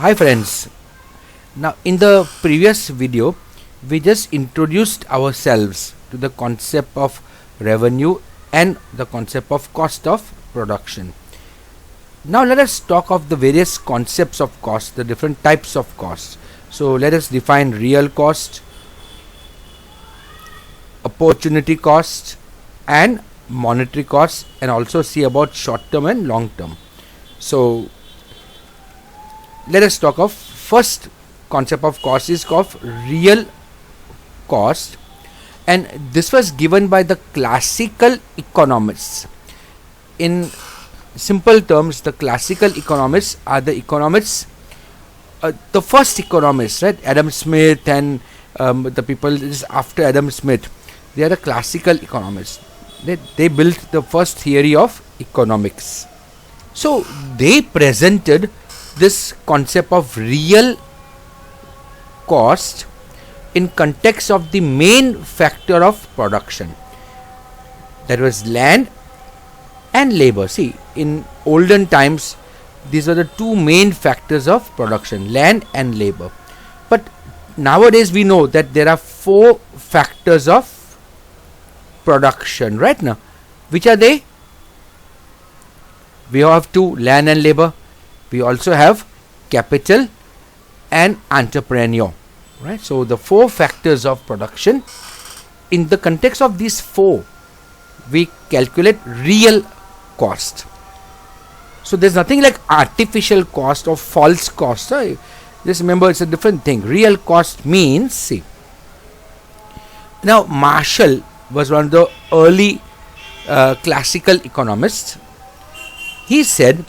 Hi friends. Now in the previous video we just introduced ourselves to the concept of revenue and the concept of cost of production. Now let us talk of the various concepts of cost, the different types of costs. So let us define real cost, opportunity cost and monetary cost, and also see about short term and long term. So let us talk of first concept of cost is of real cost, and this was given by the classical economists. In simple terms, the classical economists are the economists, the first economists, right? Adam Smith and the people after Adam Smith, they are the classical economists. They built the first theory of economics. So they presented this concept of real cost in context of the main factor of production, that was land and labor. See, in olden times these were the two main factors of production, land and labor. But nowadays we know that there are four factors of production right now. Which are they? We have two, land and labor. We also have capital and entrepreneur, right? So the four factors of production. In the context of these four, we calculate real cost. So there's nothing like artificial cost or false cost. Just remember, it's a different thing. Real cost means, see, now Marshall was one of the early classical economists. He said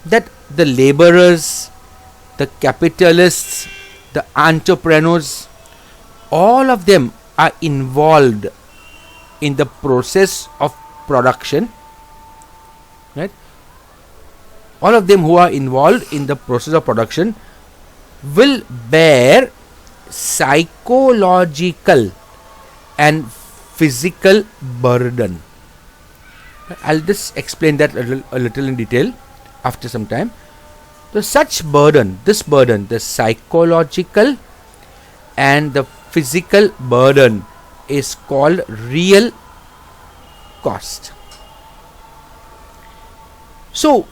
that the laborers, the capitalists, the entrepreneurs, all of them are involved in the process of production, right? All of them who are involved in the process of production will bear psychological and physical burden. I'll just explain that a little in detail after some time. So such burden, this burden, the psychological and the physical burden, is called real cost. So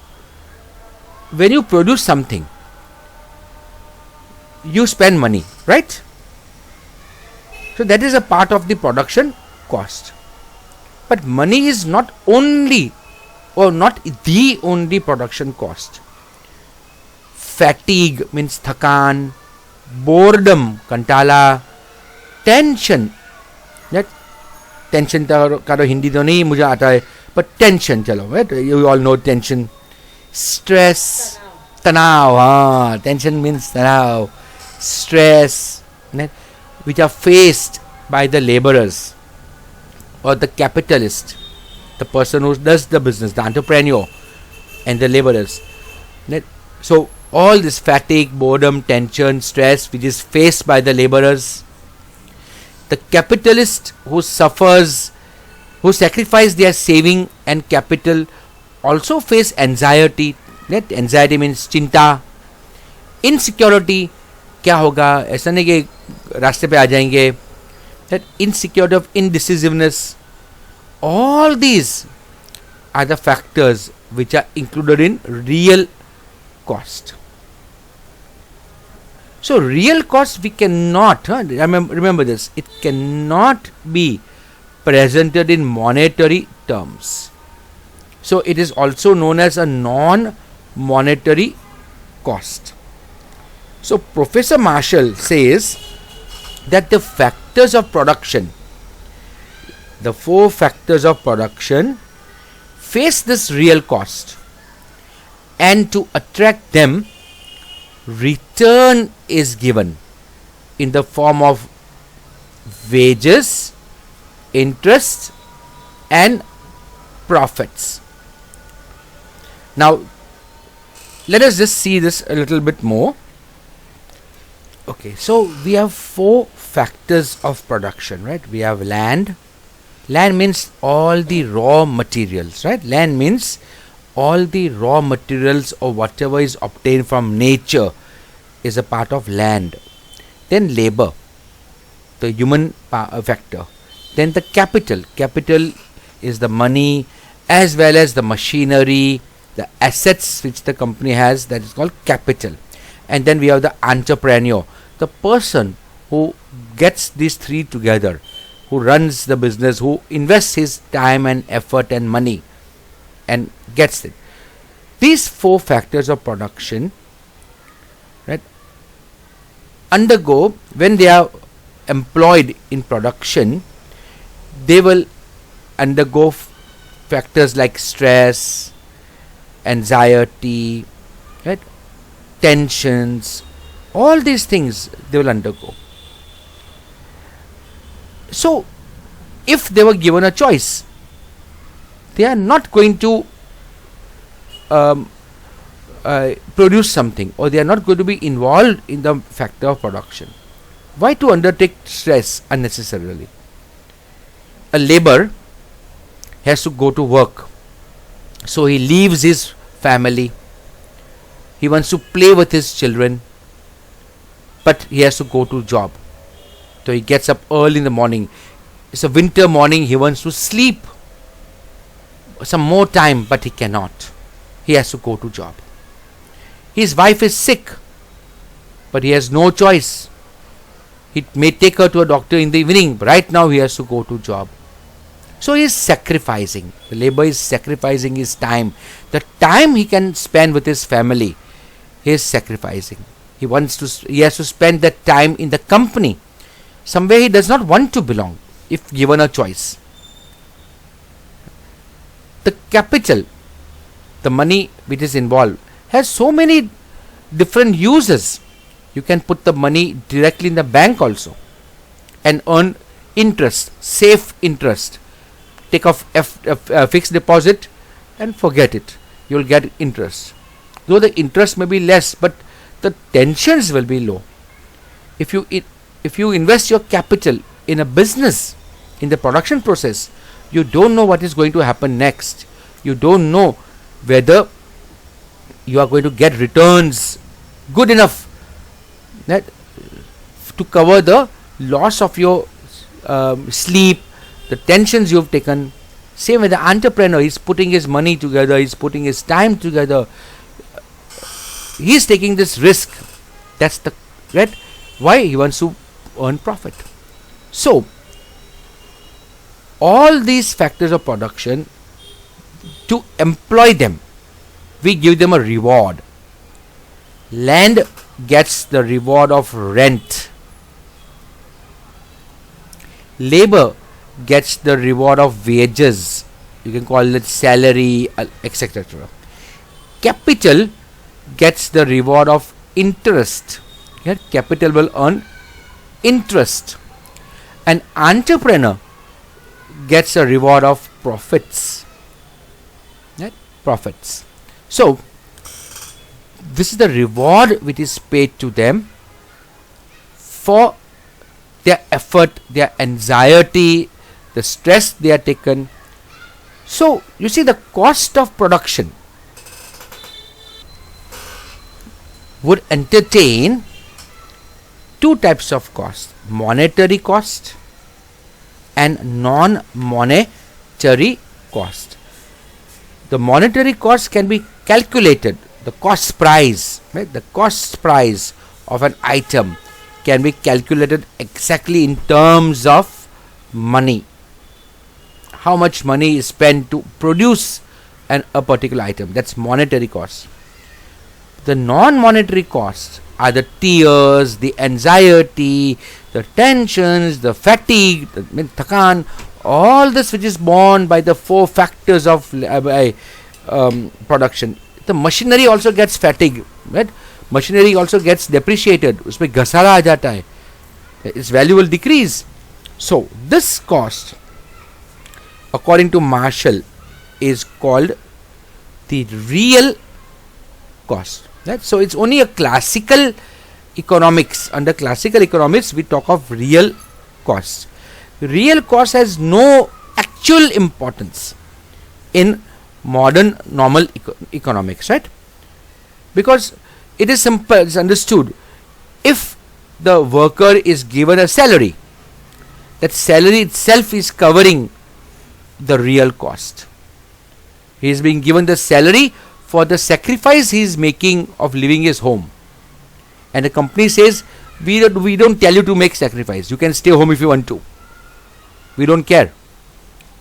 when you produce something, you spend money, right? So that is a part of the production cost. But money is not only or not the only production cost. Fatigue means thakan, boredom, kantala, tension. That tension karo Hindi to nahi mujhe aata hai, but tension chalo, right? You all know tension. Stress, tanav, tension means tanav, stress, right? Which are faced by the laborers or the capitalist, the person who does the business, the entrepreneur and the laborers. Right? So all this fatigue, boredom, tension, stress which is faced by the laborers, the capitalist who suffers, who sacrifice their saving and capital, also face anxiety. Right? Anxiety means chinta, insecurity, क्या होगा, ऐसा नहीं कि रास्ते पे आ जाएंगे, that insecurity of indecisiveness. All these are the factors which are included in real cost. So real cost we cannot, remember this, it cannot be presented in monetary terms. So it is also known as a non-monetary cost. So Professor Marshall says that the factors of production, the four factors of production, face this real cost, and to attract them, return is given in the form of wages, interest and profits. Now let us just see this a little bit more. Okay, so we have four factors of production, right? We have land. Land means all the raw materials, right? Land means all the raw materials or whatever is obtained from nature is a part of land. Then labor, the human factor. Then the capital. Capital is the money as well as the machinery, the assets which the company has, that is called capital. And then we have the entrepreneur, the person who gets these three together, who runs the business, who invests his time and effort and money and gets it. These four factors of production, right, undergo, when they are employed in production, they will undergo factors like stress, anxiety, right, tensions, all these things they will undergo. So if they were given a choice, they are not going to produce something, or they are not going to be involved in the factor of production. Why to undertake stress unnecessarily? A laborer has to go to work, so he leaves his family, he wants to play with his children, but he has to go to job. So he gets up early in the morning. It's a winter morning, he wants to sleep some more time, but he cannot. He has to go to job. His wife is sick, but he has no choice. He may take her to a doctor in the evening, but right now he has to go to job. So he is sacrificing. The labor is sacrificing his time. The time he can spend with his family, he is sacrificing. He has to spend that time in the company, somewhere he does not want to belong, if given a choice. The capital, the money which is involved, has so many different uses. You can put the money directly in the bank also and earn interest, safe interest. Take off fixed deposit and forget it. You will get interest. Though the interest may be less, but the tensions will be low. If you invest your capital in a business, in the production process, you don't know what is going to happen next. You don't know whether you are going to get returns good enough to cover the loss of your sleep, the tensions you have taken. Same with the entrepreneur, he's putting his money together, he's putting his time together, he's taking this risk. That's the right why he wants to earn profit. So all these factors of production, to employ them, we give them a reward. Land gets the reward of rent. Labor gets the reward of wages. You can call it salary, etc. Capital gets the reward of interest. Here, capital will earn interest. An entrepreneur gets a reward of profits. Right? Profits. So this is the reward which is paid to them for their effort, their anxiety, the stress they are taken. So you see, the cost of production would entertain two types of cost: monetary cost and non-monetary cost. The monetary cost can be calculated. The cost price, right? The cost price of an item can be calculated exactly in terms of money. How much money is spent to produce a particular item? That's monetary cost. The non-monetary costs are the tears, the anxiety, the tensions, the fatigue, the thakan, all this which is borne by the four factors of production. The machinery also gets fatigued, right? Machinery also gets depreciated. उसमें घसारा आ जाता है. Its value will decrease. So this cost, according to Marshall, is called the real cost. Right? So it's only a classical economics. Under classical economics, we talk of real cost. Real cost has no actual importance in modern normal economics, right? Because it is simple, it's understood. if the worker is given a salary, that salary itself is covering the real cost. He is being given the salary for the sacrifice he is making of leaving his home, and the company says, we don't tell you to make sacrifice, you can stay home if you want to, we don't care,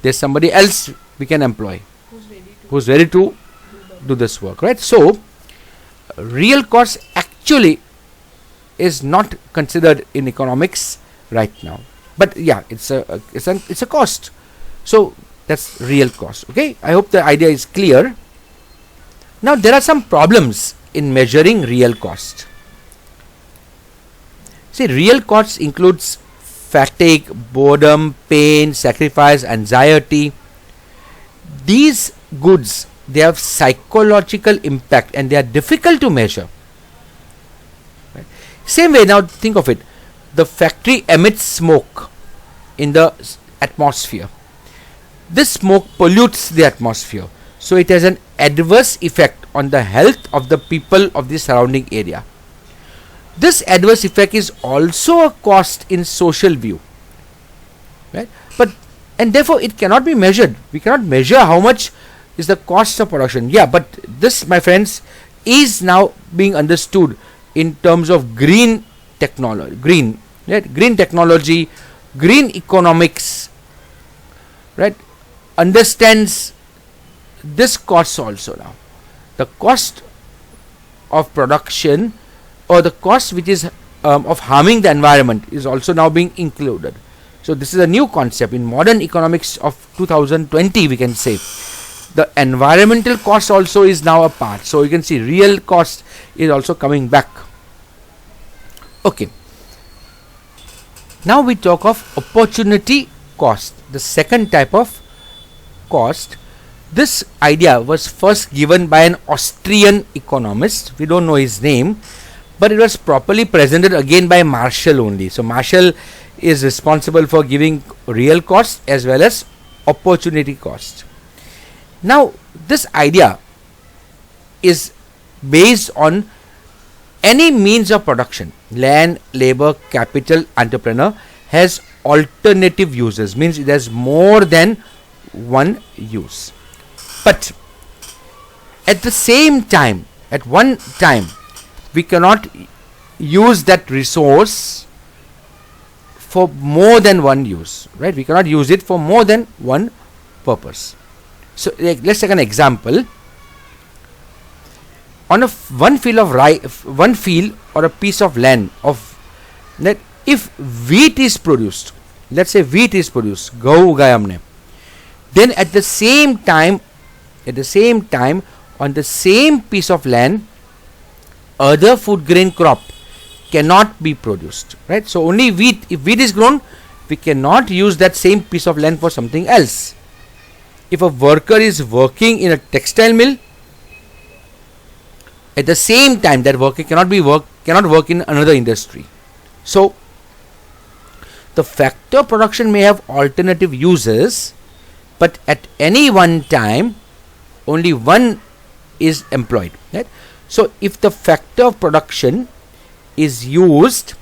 there's somebody else we can employ who's ready to do this work, right? So real cost actually is not considered in economics right now, but yeah, it's a cost. So that's real cost. Okay, I hope the idea is clear. Now there are some problems in measuring real cost. See, real costs includes fatigue, boredom, pain, sacrifice, anxiety. These goods, they have psychological impact and they are difficult to measure. Right? Same way, now think of it. The factory emits smoke in the atmosphere. This smoke pollutes the atmosphere, so it has an adverse effect on the health of the people of the surrounding area. This adverse effect is also a cost in social view, right? And therefore it cannot be measured. We cannot measure how much is the cost of production. Yeah, but this, my friends, is now being understood in terms of green technology, green technology, green economics, right? Understands this cost also now. The cost of production, or the cost which is of harming the environment, is also now being included. So this is a new concept in modern economics of 2020, we can say. The environmental cost also is now a part. So you can see real cost is also coming back. Okay. Now we talk of opportunity cost, the second type of cost. This idea was first given by an Austrian economist. We don't know his name, but it was properly presented again by Marshall only. So Marshall is responsible for giving real cost as well as opportunity cost. Now this idea is based on any means of production. Land, labor, capital, entrepreneur has alternative uses, means it has more than one use. But at the same time, at one time, we cannot use that resource for more than one use, right? We cannot use it for more than one purpose. So let's take an example. On one field or a piece of land of that, if wheat is produced, let's say wheat is produced, gahu ugaya humne, then at the same time on the same piece of land, other food grain crop cannot be produced, right? So only wheat, if wheat is grown, we cannot use that same piece of land for something else. If a worker is working in a textile mill, at the same time that worker cannot work in another industry. So the factor production may have alternative uses, but at any one time only one is employed, right? So if the factor of production is used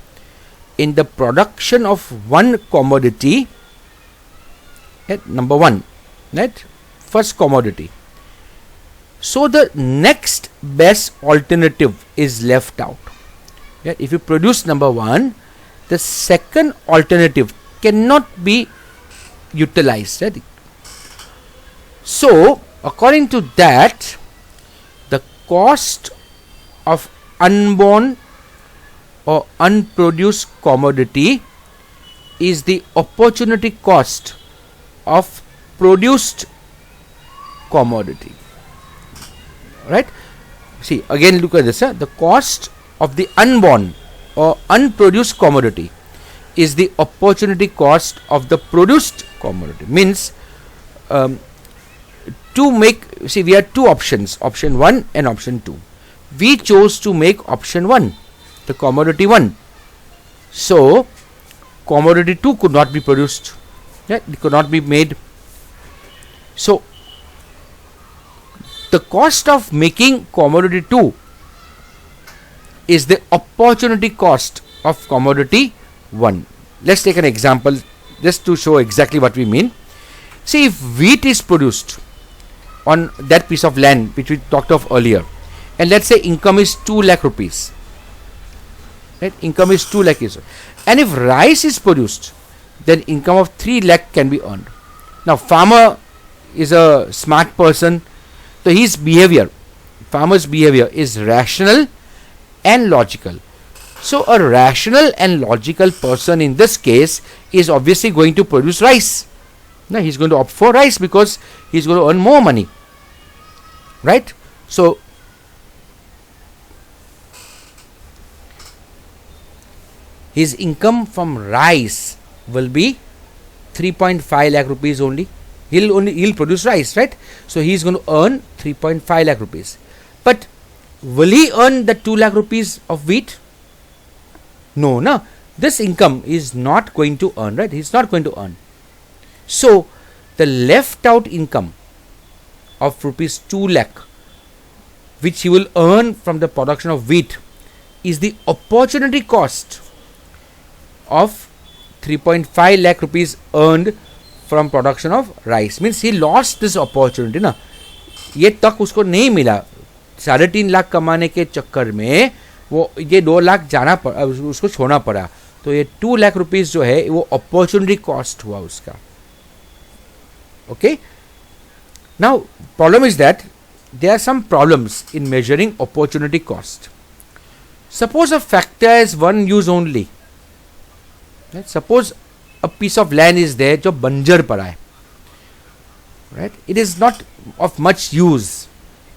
in the production of one commodity, right, number one, right, first commodity, so the next best alternative is left out. Right? If you produce number one, the second alternative cannot be utilized. Right? So according to that, the cost of unborn or unproduced commodity is the opportunity cost of produced commodity. Right? See, again look at this. The cost of the unborn or unproduced commodity is the opportunity cost of the produced commodity. Means to make, see, we had two options, option 1 and option 2. We chose to make option 1, the commodity 1. So commodity 2 could not be produced. Yeah, it could not be made. So the cost of making commodity 2 is the opportunity cost of commodity 1. Let's take an example just to show exactly what we mean. See, if wheat is produced on that piece of land which we talked of earlier, and let's say income is 2 lakh rupees, right? Income is 2 lakh, and if rice is produced, then income of 3 lakh can be earned. Now, farmer is a smart person, so his behavior, farmer's behavior is rational and logical. So a rational and logical person in this case is obviously going to produce rice. Now he's going to opt for rice because he's going to earn more money, right? So his income from rice will be 3.5 lakh rupees only. He'll produce rice, right? So he's going to earn 3.5 lakh rupees. But will he earn the 2 lakh rupees of wheat? No, no. This income is not going to earn, right? He's not going to earn. So the left out income of rupees 2 lakh, which he will earn from the production of wheat, is the opportunity cost of 3.5 lakh rupees earned from production of rice. Means he lost this opportunity ना, ये तक उसको नहीं मिला. 3.5 लाख कमाने के चक्कर में वो ये 2 लाख जाना पड़ा, उसको छोड़ना पड़ा. तो ये 2 लाख रुपीस जो है वो अपॉर्चुनिटी कॉस्ट हुआ उसका. Okay, now problem is that there are some problems in measuring opportunity cost. Suppose a factor has one use only. Right? Suppose a piece of land is there जो बंजर पड़ा है, right? It is not of much use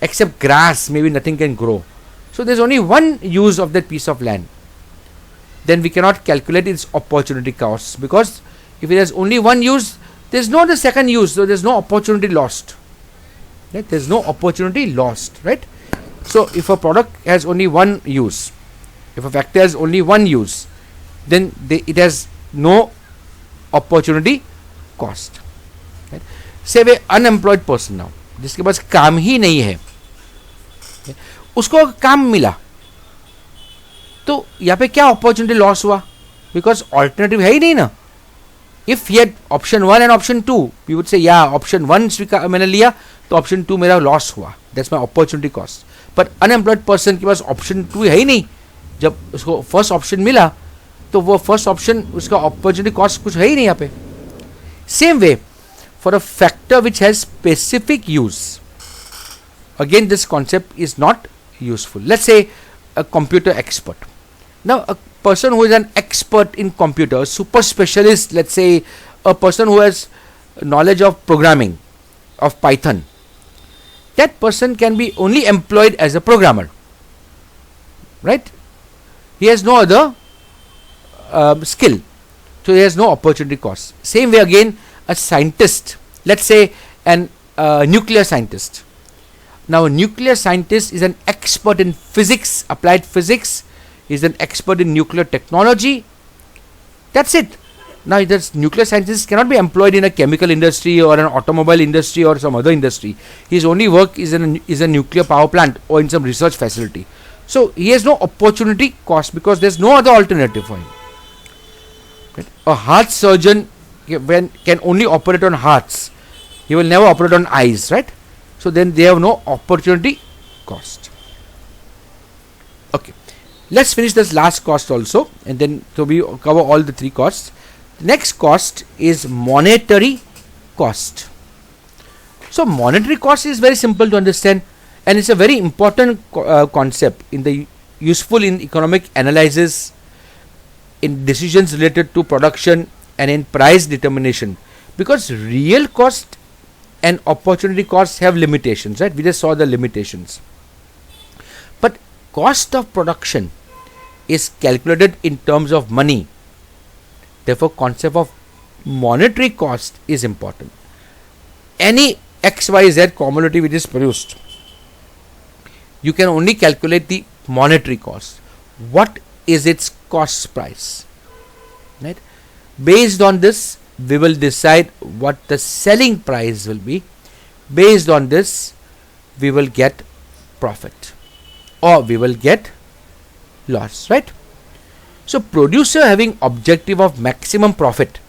except grass, maybe nothing can grow. So there's only one use of that piece of land. Then we cannot calculate its opportunity costs, because if it has only one use, there's no the second use, so there's no opportunity lost. Right? There's no opportunity lost, right? So if a product has only one use, if a factor has only one use, then it has no opportunity cost. Right? Say way unemployed person now, जिसके पास काम ही नहीं है, उसको काम मिला, तो यहाँ पे क्या opportunity loss हुआ? Because alternative है ही नहीं ना. If he had option 1 and option 2, we would say yeah, option 1 मैंने लिया तो option 2 मेरा loss हुआ. That's my opportunity cost. But unemployed person के पास option 2 है ही नहीं. जब उसको first option मिला तो वो first option उसका opportunity cost कुछ है ही नहीं यहाँ पे. Same way, for a factor which has specific use, again this concept is not useful. Let's say a computer expert. Now a person who is an expert in computer, super specialist, let's say a person who has knowledge of programming, of Python, that person can be only employed as a programmer, right? He has no other skill, so he has no opportunity cost. Same way again, a scientist, let's say an nuclear scientist. Now a nuclear scientist is an expert in physics, applied physics, is an expert in nuclear technology. That's it. Now this nuclear scientist cannot be employed in a chemical industry or an automobile industry or some other industry. His only work is a nuclear power plant or in some research facility. So he has no opportunity cost because there's no other alternative for him. Right? A heart surgeon can only operate on hearts. He will never operate on eyes, right? So then they have no opportunity cost. Okay. Let's finish this last cost also, and then so we cover all the 3 costs. The next cost is monetary cost. So monetary cost is very simple to understand, and it's a very important concept in the useful in economic analysis, in decisions related to production, and in price determination, because real cost and opportunity costs have limitations, right? We just saw the limitations. But cost of production is calculated in terms of money. Therefore, concept of monetary cost is important. Any XYZ commodity which is produced, you can only calculate the monetary cost. What is its cost price? Right? Based on this, we will decide what the selling price will be. Based on this, we will get profit or we will get loss, right? So producer having objective of maximum profit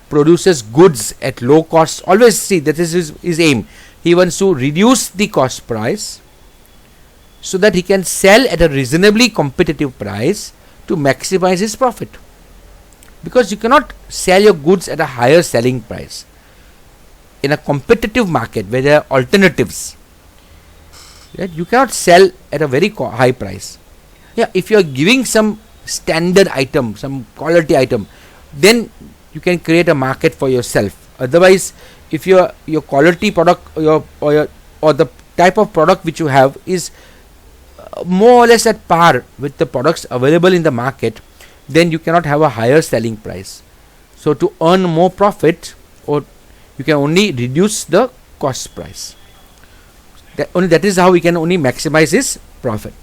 produces goods at low cost. Always see that is his aim. He wants to reduce the cost price so that he can sell at a reasonably competitive price to maximize his profit. Because you cannot sell your goods at a higher selling price in a competitive market where there are alternatives. Right? You cannot sell at a very high price. Yeah, if you are giving some standard item, some quality item, then you can create a market for yourself. Otherwise, if your quality product or the type of product which you have is more or less at par with the products available in the market, then you cannot have a higher selling price. So to earn more profit, or you can only reduce the cost price. That is how we can only maximize his profit.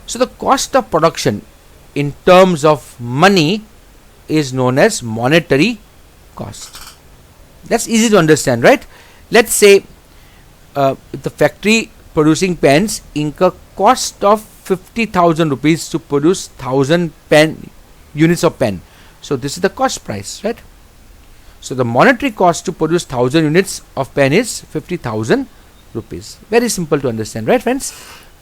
So the cost of production in terms of money is known as monetary cost. That's easy to understand, right? Let's say the factory producing pens incur cost of 50,000 rupees to produce 1,000 units of pen. So this is the cost price, right? So the monetary cost to produce 1,000 units of pen is 50,000 rupees. Very simple to understand, right, friends?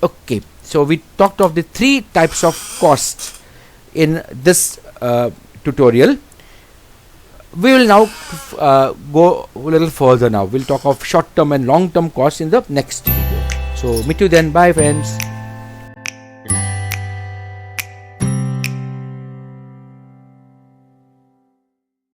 Okay, so we talked of the three types of costs in this tutorial. We will now go a little further now. We'll talk of short-term and long-term costs in the next video. So meet you then. Bye, friends.